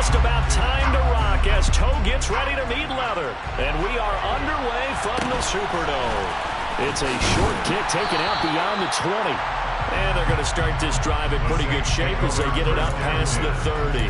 just about time to rock as toe gets ready to meet leather. And we are underway from the Superdome. It's a short kick taken out beyond the 20. And they're going to start this drive in pretty good shape as they get it up past the 30.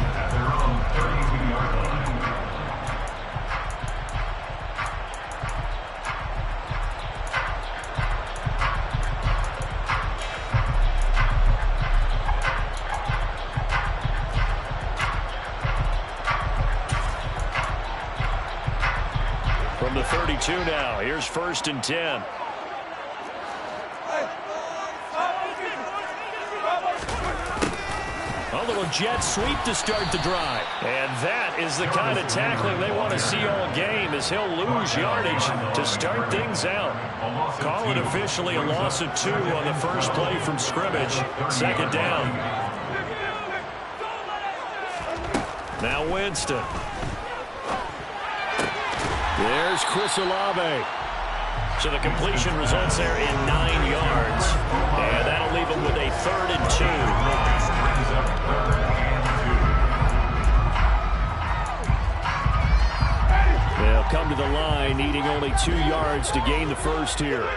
From the 32 now, here's 1st and 10. A little jet sweep to start the drive. And that is the kind of tackling they want to see all game, as he'll lose yardage to start things out. Call it officially a loss of 2 on the first play from scrimmage. 2nd down. Now Winston. There's Chris Olave. So the completion results there in 9 yards. And that'll leave him with a 3rd and 2. They'll come to the line, needing only 2 yards to gain the first here.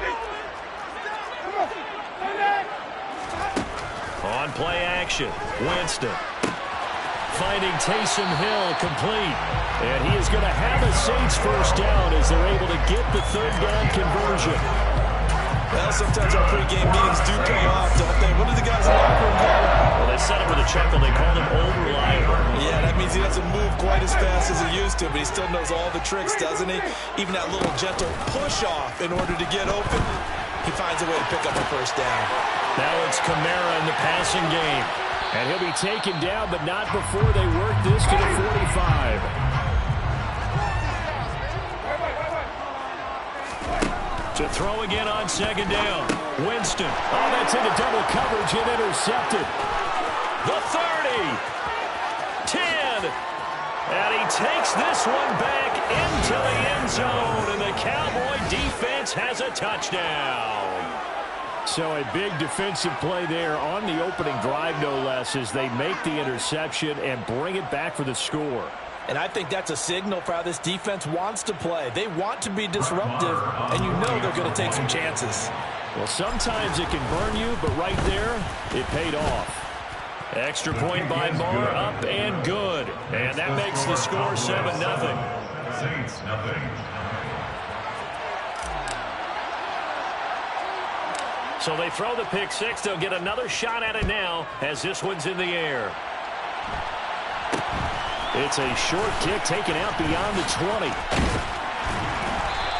On play action, Winston. Finding Taysom Hill complete. And he is going to have a Saints first down as they're able to get the 3rd down conversion. Well, sometimes our pregame meetings do pay off, don't they? What did the guys in the locker room call him? Well, they said it with a chuckle. They called him old reliable. Yeah, that means he doesn't move quite as fast as he used to, but he still knows all the tricks, doesn't he? Even that little gentle push-off in order to get open. He finds a way to pick up a first down. Now it's Kamara in the passing game. And he'll be taken down, but not before they work this to the 45. To throw again on 2nd down. Winston. Oh, that's into double coverage and intercepted. The 30. 10. And he takes this one back into the end zone. And the Cowboy defense has a touchdown. So a big defensive play there on the opening drive, no less, as they make the interception and bring it back for the score. And I think that's a signal for how this defense wants to play. They want to be disruptive, and you know they're going to take some chances. Well, sometimes it can burn you, but right there, it paid off. Extra point by Moore, up and good. And that makes the score 7-0. Saints, nothing. So they throw the pick 6. They'll get another shot at it now as this one's in the air. It's a short kick taken out beyond the 20.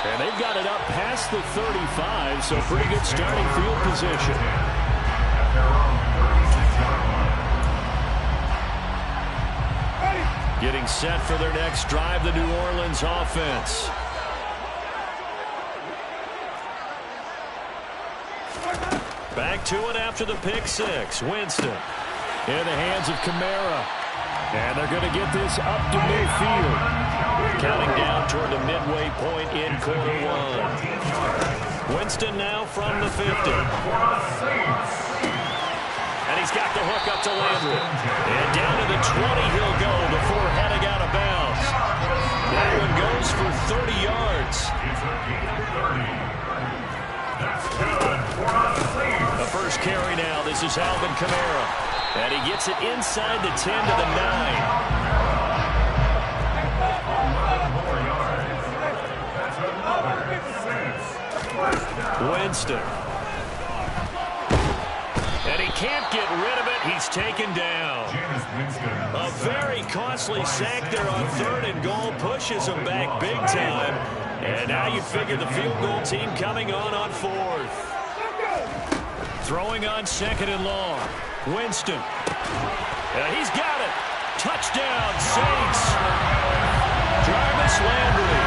And they've got it up past the 35, so pretty good starting field position. Getting set for their next drive, the New Orleans offense. Back to it after the pick 6. Winston in the hands of Kamara. And they're going to get this up to midfield. Counting down toward the midway point in quarter 1. Winston now from the 50. And he's got the hook up to Landry. And down to the 20 he'll go before heading out of bounds. That one goes for 30 yards. The first carry now. This is Alvin Kamara. And he gets it inside the 10 to the 9. Winston. And he can't get rid of it. He's taken down. A very costly sack there on 3rd and goal. Pushes him back big time. And now you figure the field goal team coming on 4th. Throwing on 2nd and long. Winston. He's got it. Touchdown, Saints. Jarvis Landry.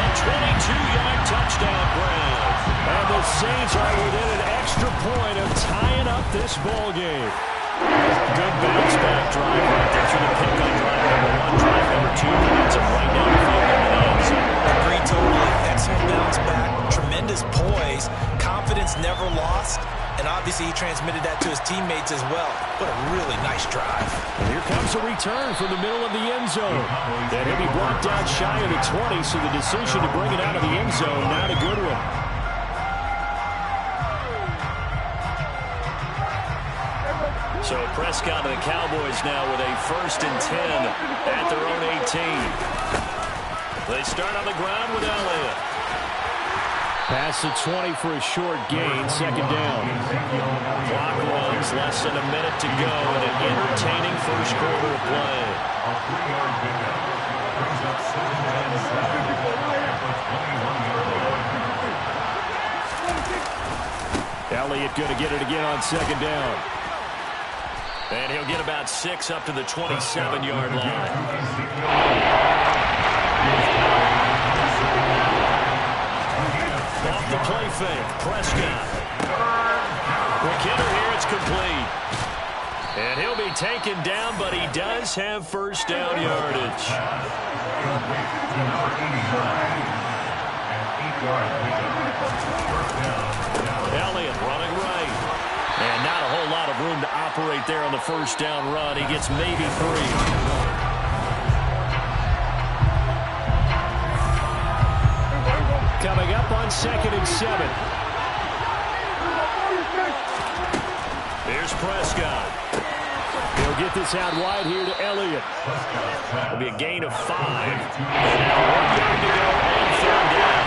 A 22-yard touchdown grab. And the Saints are within an extra point of tying up this ball game. Good bounce back drive right there through the pick on drive number 1. Drive number 2 gets him right down the field in the end zone. Agree totally. Excellent bounce back, tremendous poise, confidence never lost, and obviously he transmitted that to his teammates as well. What a really nice drive. And here comes a return from the middle of the end zone. And he'll be brought down shy of the 20, so the decision to bring it out of the end zone, not a good one. So Prescott and the Cowboys now with a 1st and 10 at their own 18. They start on the ground with Elliott. Pass the 20 for a short gain, 2nd down. Clock runs, less than a minute to go, and an entertaining first quarter of play. Elliott going to get it again on 2nd down. And he'll get about 6 up to the 27-yard line. Off the play fake, Prescott. Quick hitter here, it's complete. And he'll be taken down, but he does have 1st down yardage. Elliott running right. And not a whole lot of room to operate there on the 1st down run. He gets maybe 3. Coming up on 2nd and 7. Here's Prescott. He'll get this out wide here to Elliott. It'll be a gain of 5. And now 1 yard to go on 3rd down.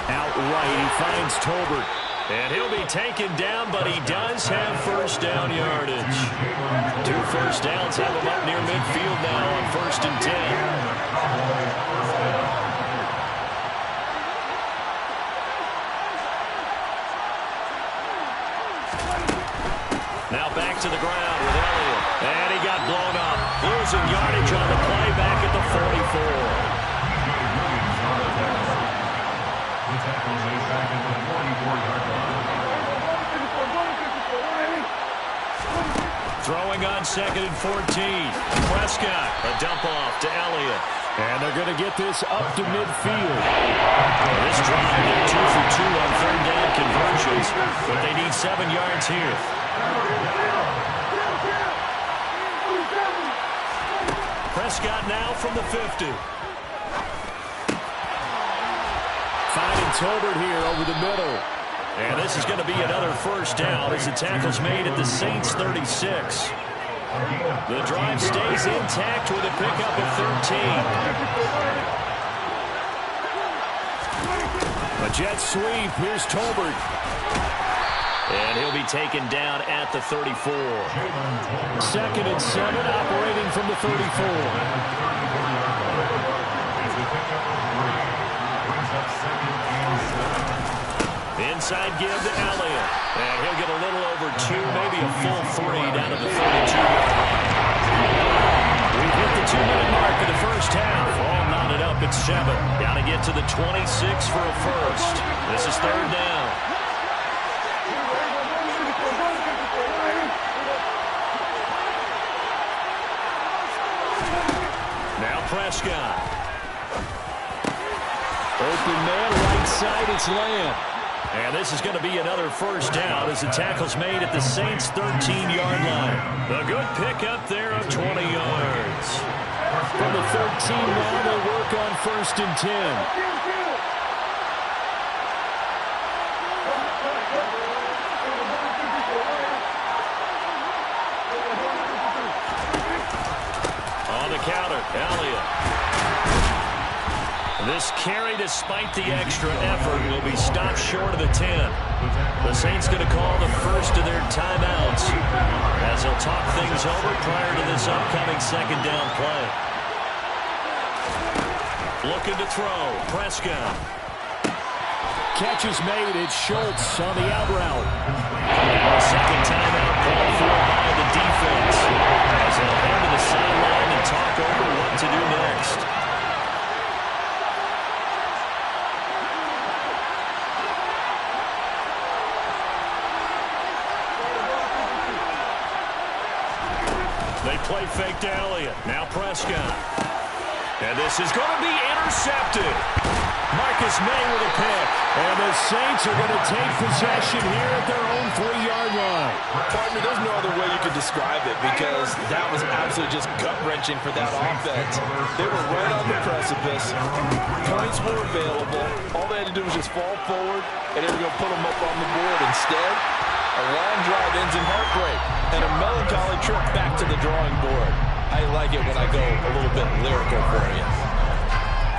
Outright, he finds Tolbert. And he'll be taken down, but he does have 1st down yardage. 2 first downs have him up near midfield now on 1st and 10. Now back to the ground with Elliott. And he got blown up. Losing yardage on the play back at the 44. Throwing on 2nd and 14. Prescott, a dump off to Elliott. And they're going to get this up to midfield. This drive, they're 2 for 2 on 3rd down conversions, but they need 7 yards here. Prescott now from the 50. Finding Tolbert here over the middle. And this is going to be another 1st down as the tackle's made at the Saints 36. The drive stays intact with a pickup of 13. A jet sweep. Here's Tolbert. And he'll be taken down at the 34. 2nd and 7, operating from the 34. Inside give to Elliott. And he'll get a little over 2, maybe a full 3 down to the 32-yard line. We've hit the 2-minute mark of the 1st half. All knotted up at 7. Got to get to the 26 for a 1st. This is 3rd down. Now Prescott. Open man, right side, it's Lamb. And this is going to be another 1st down as the tackle's made at the Saints' 13-yard line. A good pickup there of 20 yards. From the 13 now, they'll work on 1st and 10. On the counter, Elliott. This carry, despite the extra effort, will be stopped short of the 10. The Saints going to call the first of their timeouts as they'll talk things over prior to this upcoming 2nd down play. Looking to throw. Prescott. Catch is made. It's Schultz on the out route. Second timeout called for by the defense, as they'll head to the sideline and talk over what to do next. They play fake to Elliott. Now Prescott. And this is going to be intercepted. Marcus May with a pick. And the Saints are going to take possession here at their own 3-yard line. Partner, there's no other way you could describe it because that was absolutely just gut-wrenching for that offense. They were right on the precipice. Points were available. All they had to do was just fall forward, and they were going to put them up on the board. Instead, a long drive ends in heartbreak and a melancholy trip back to the drawing board. I like it when I go a little bit lyrical for you.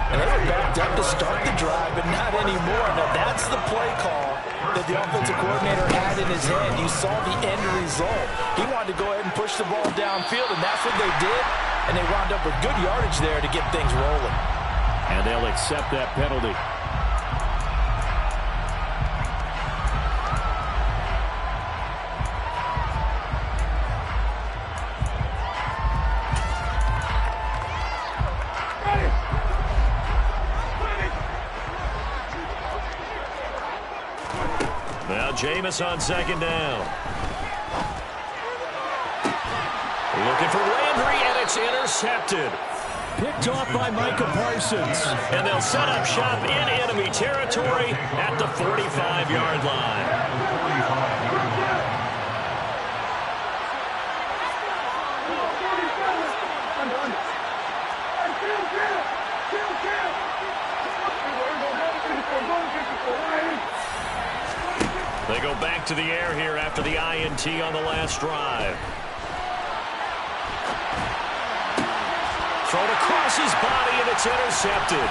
And they were backed up to start the drive, but not anymore. Now, that's the play call that the offensive coordinator had in his head. You saw the end result. He wanted to go ahead and push the ball downfield, and that's what they did. And they wound up with good yardage there to get things rolling. And they'll accept that penalty. Jameis on second down. Looking for Landry, and it's intercepted. Picked off by Micah Parsons. And they'll set up shop in enemy territory at the 45-yard line. They go back to the air here after the INT on the last drive. Thrown across his body, and it's intercepted.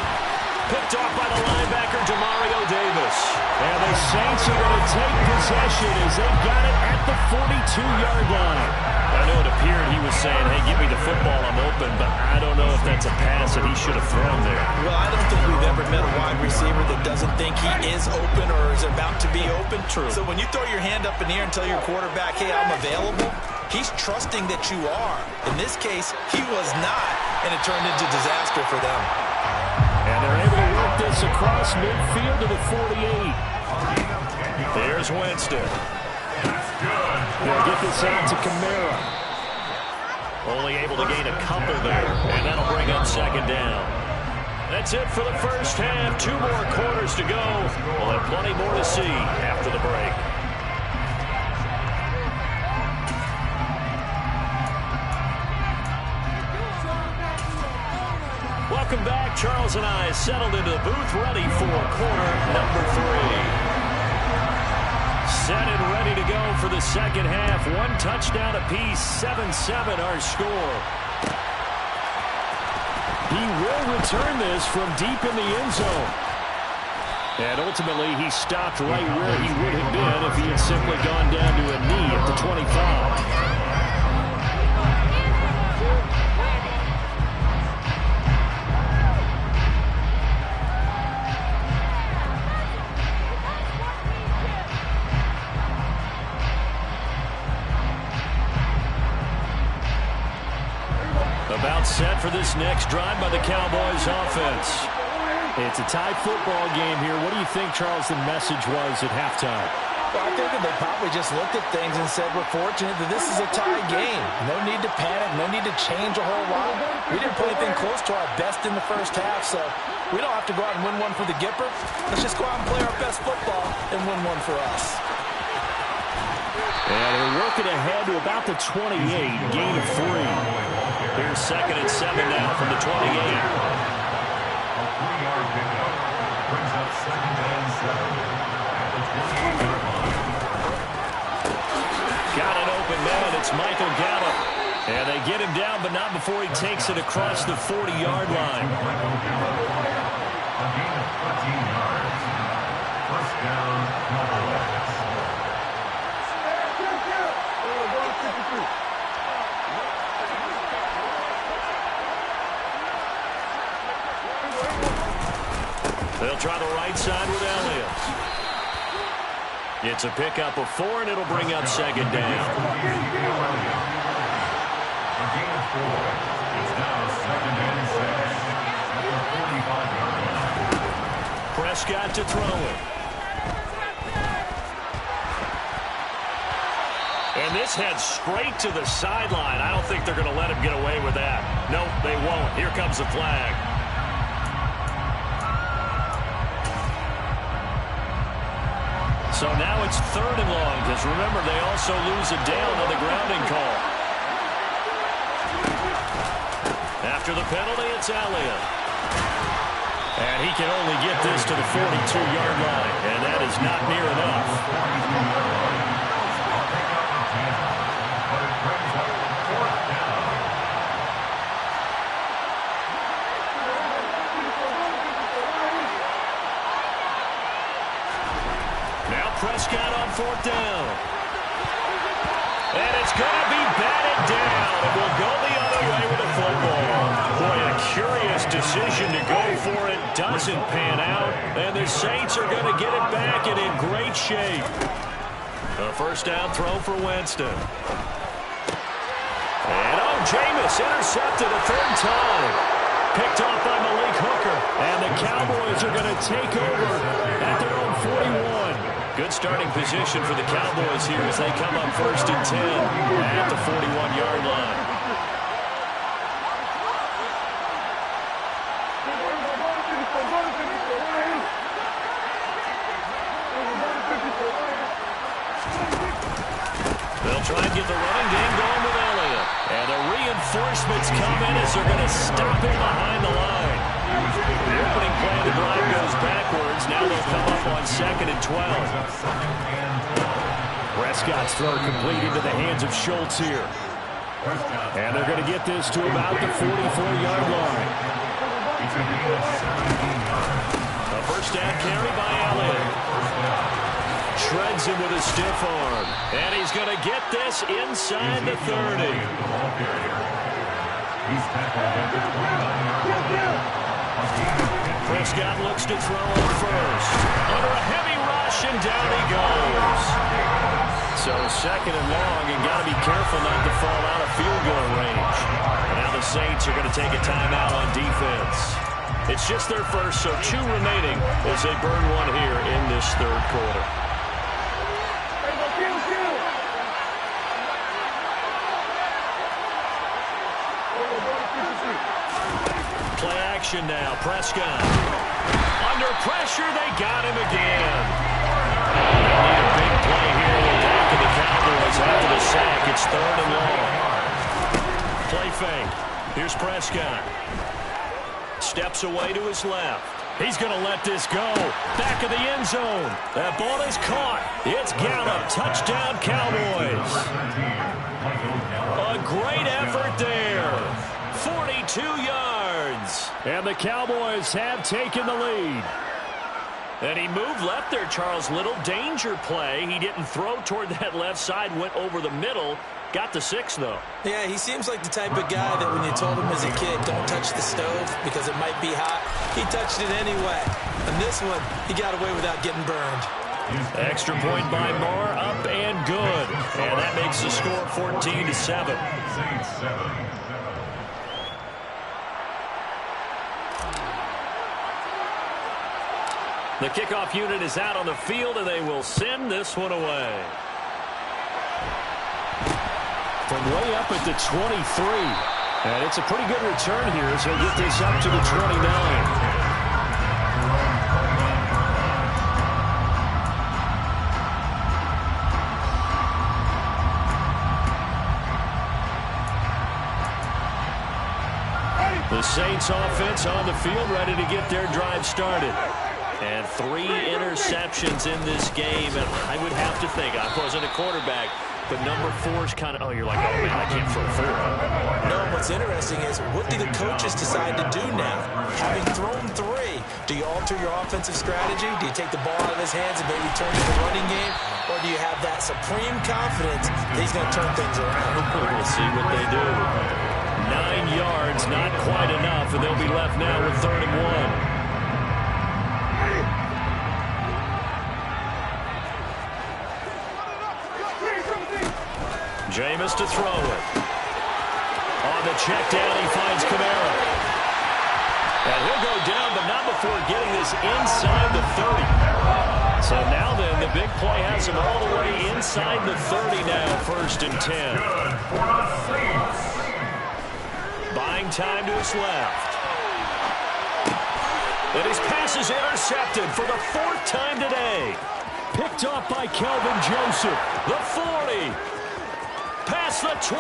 Picked off by the linebacker, Demario Davis. And the Saints are going to take possession as they got it at the 42-yard line. I know it appeared he was saying, hey, give me the football, I'm open, but I don't know if that's a pass that he should have thrown there. Well, I don't think we've ever met a wide receiver that doesn't think he is open or is about to be open. True. So when you throw your hand up in the air and tell your quarterback, hey, I'm available, he's trusting that you are. In this case, he was not, and it turned into disaster for them. And they're able to work this across midfield to the 48. There's Winston. They'll get this out to Kamara. Only able to gain a couple there, and that'll bring up second down. That's it for the first half. 2 more quarters to go. We'll have plenty more to see after the break. Welcome back. Charles and I settled into the booth, ready for quarter number 3. Set and ready to go for the second half. 1 touchdown apiece, 7-7 our score. He will return this from deep in the end zone. And ultimately, he stopped right where he would have been if he had simply gone down to a knee at the 25. About set for this next drive by the Cowboys offense. It's a tie football game here. What do you think, Charles, the message was at halftime? Well, I think that they probably just looked at things and said, we're fortunate that this is a tie game. No need to panic. No need to change a whole lot. We didn't play anything close to our best in the first half, so we don't have to go out and win one for the Gipper. Let's just go out and play our best football and win one for us. And they're working ahead to about the 28, gain of 3. Here's 2nd and 7 now from the 28. A 3-yard pickup brings up 2nd and 7 at the 28-yard line. Got an open man. It's Michael Gallup. And they get him down, but not before he takes it across the 40-yard line. Michael Gallup, a gain of 13 yards. First down, Cowboys. try the right side with Elliott. It's a pickup of 4, and it'll bring up second down. Again, 4. It's now 2nd and 6. Prescott to throw it. And this heads straight to the sideline. I don't think they're going to let him get away with that. Nope, they won't. Here comes the flag. So now it's 3rd and long, because remember, they also lose a down on the grounding call. After the penalty, it's Elliott. And he can only get this to the 42-yard line, and that is not near enough. Now Prescott on 4th down. And it's going to be batted down. It will go the other way with the football. Boy, a curious decision to go for it. Doesn't pan out. And the Saints are going to get it back and in great shape. A first down throw for Winston. And Jameis intercepted a 3rd time. Picked off by Malik Hooker. And the Cowboys are going to take over at their own 41. Good starting position for the Cowboys here as they come up 1st and 10 at the 41-yard line. They'll try and get the running game going with Elliott. And the reinforcements come in as they're going to stop him behind the line. The opening play of the drive goes backwards. Now they'll come up on 2nd and 12. Prescott's throw complete into the hands of Schultz here. And they're going to get this to about the 44-yard line. A first down carry by Elliott. Shreds him with a stiff arm. And he's going to get this inside the 30. Prescott looks to throw on first. Under a heavy rush, and down he goes. So 2nd and long, and got to be careful not to fall out of field goal range. And now the Saints are going to take a timeout on defense. It's just their first, so 2 remaining as they burn one here in this 3rd quarter. Play action now. Prescott. Under pressure, they got him again. They need a big play here. We're back to the Cowboys after the sack. It's 3rd and long. Play fake. Here's Prescott. Steps away to his left. He's going to let this go. Back of the end zone. That ball is caught. It's Gallup. Touchdown, Cowboys. A great effort there. 42 yards. And the Cowboys have taken the lead. And he moved left there, Charles. Little danger play. He didn't throw toward that left side. Went over the middle. Got the 6, though. Yeah, he seems like the type of guy that when you told him as a kid, don't touch the stove because it might be hot, he touched it anyway. And this one, he got away without getting burned. Extra point by Moore, up and good. And that makes the score 14-7. The kickoff unit is out on the field, and they will send this one away. From way up at the 23. And it's a pretty good return here as he'll get this up to the 29. The Saints offense on the field, ready to get their drive started. And 3 interceptions in this game, and I would have to think, I wasn't a quarterback, but number 4 is kind of, oh, you're like, oh, man, I can't throw 4. No, what's interesting is, what do the coaches decide to do now? Having thrown 3, do you alter your offensive strategy? Do you take the ball out of his hands and maybe turn to the running game? Or do you have that supreme confidence that he's going to turn things around? We'll see what they do. 9 yards, not quite enough, and they'll be left now with 3rd and 1. Jameis to throw it. On the check down, he finds Kamara. And he'll go down, but not before getting this inside the 30. So now then, the big play has him all the way inside the 30 now, 1st and 10. Buying time to his left. And his pass is intercepted for the 4th time today. Picked off by Kelvin Joseph. The 40. Past the 20.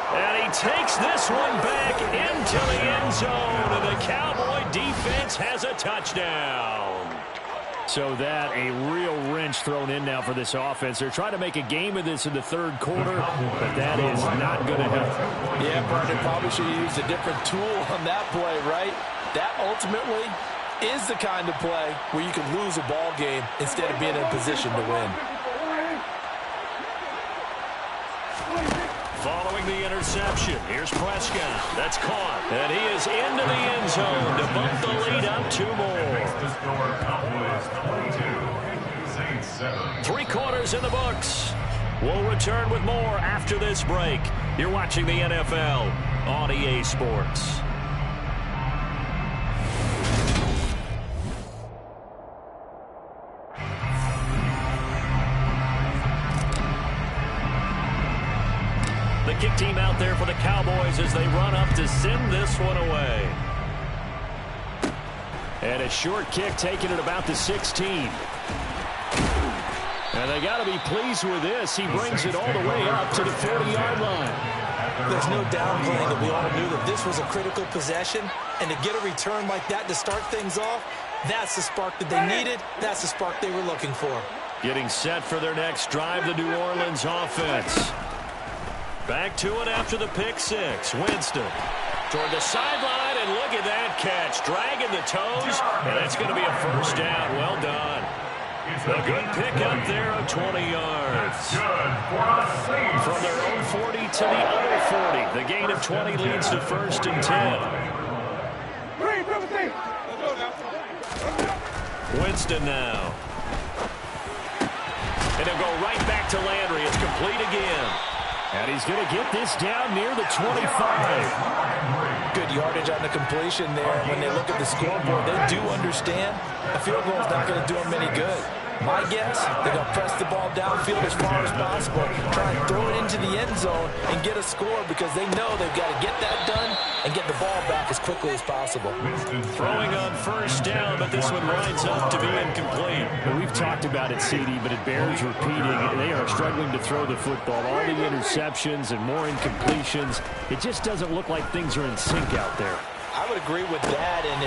And he takes this one back into the end zone. And the Cowboy defense has a touchdown. So that a real wrench thrown in now for this offense. They're trying to make a game of this in the 3rd quarter, but that is not going to help. Yeah, Brendan probably should have used a different tool on that play, right? That ultimately is the kind of play where you can lose a ball game instead of being in a position to win. Following the interception, here's Prescott. That's caught. And he is into the end zone to bump the lead up 2 more. 3 quarters in the books. We'll return with more after this break. You're watching the NFL on EA Sports. The kick team out there for the Cowboys as they run up to send this one away. And a short kick taken at about the 16. And they got to be pleased with this. He brings it all the way up to the 40-yard line. There's no downplaying that we all knew that this was a critical possession. And to get a return like that to start things off, that's the spark that they needed. That's the spark they were looking for. Getting set for their next drive, the New Orleans offense. Back to it after the pick 6. Winston toward the sideline, and look at that catch. Dragging the toes, and that's going to be a 1st down. Well done. A good pickup there of 20 yards. From their own 40 to the other 40. The gain of 20 leads to 1st and 10. Winston now. And he'll go right back to Landry. It's complete again. And he's going to get this down near the 25. Good yardage on the completion there. When they look at the scoreboard, they do understand a field goal is not going to do them any good. My guess, they're going to press the ball downfield as far as possible, try and throw it into the end zone and get a score because they know they've got to get that done and get the ball back as quickly as possible. Throwing on 1st down, but this one winds up to be incomplete. Well, we've talked about it, CD, but it bears repeating. They are struggling to throw the football. All the interceptions and more incompletions. It just doesn't look like things are in sync out there. I would agree with that, and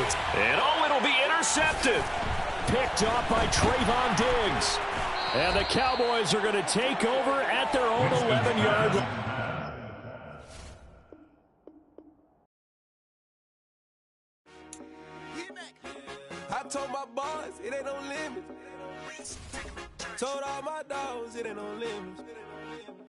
it'll be intercepted. Picked off by Trayvon Diggs. And the Cowboys are going to take over at their own 11-yard line. I told my boys it ain't no limit. Told all my dogs it ain't no limit.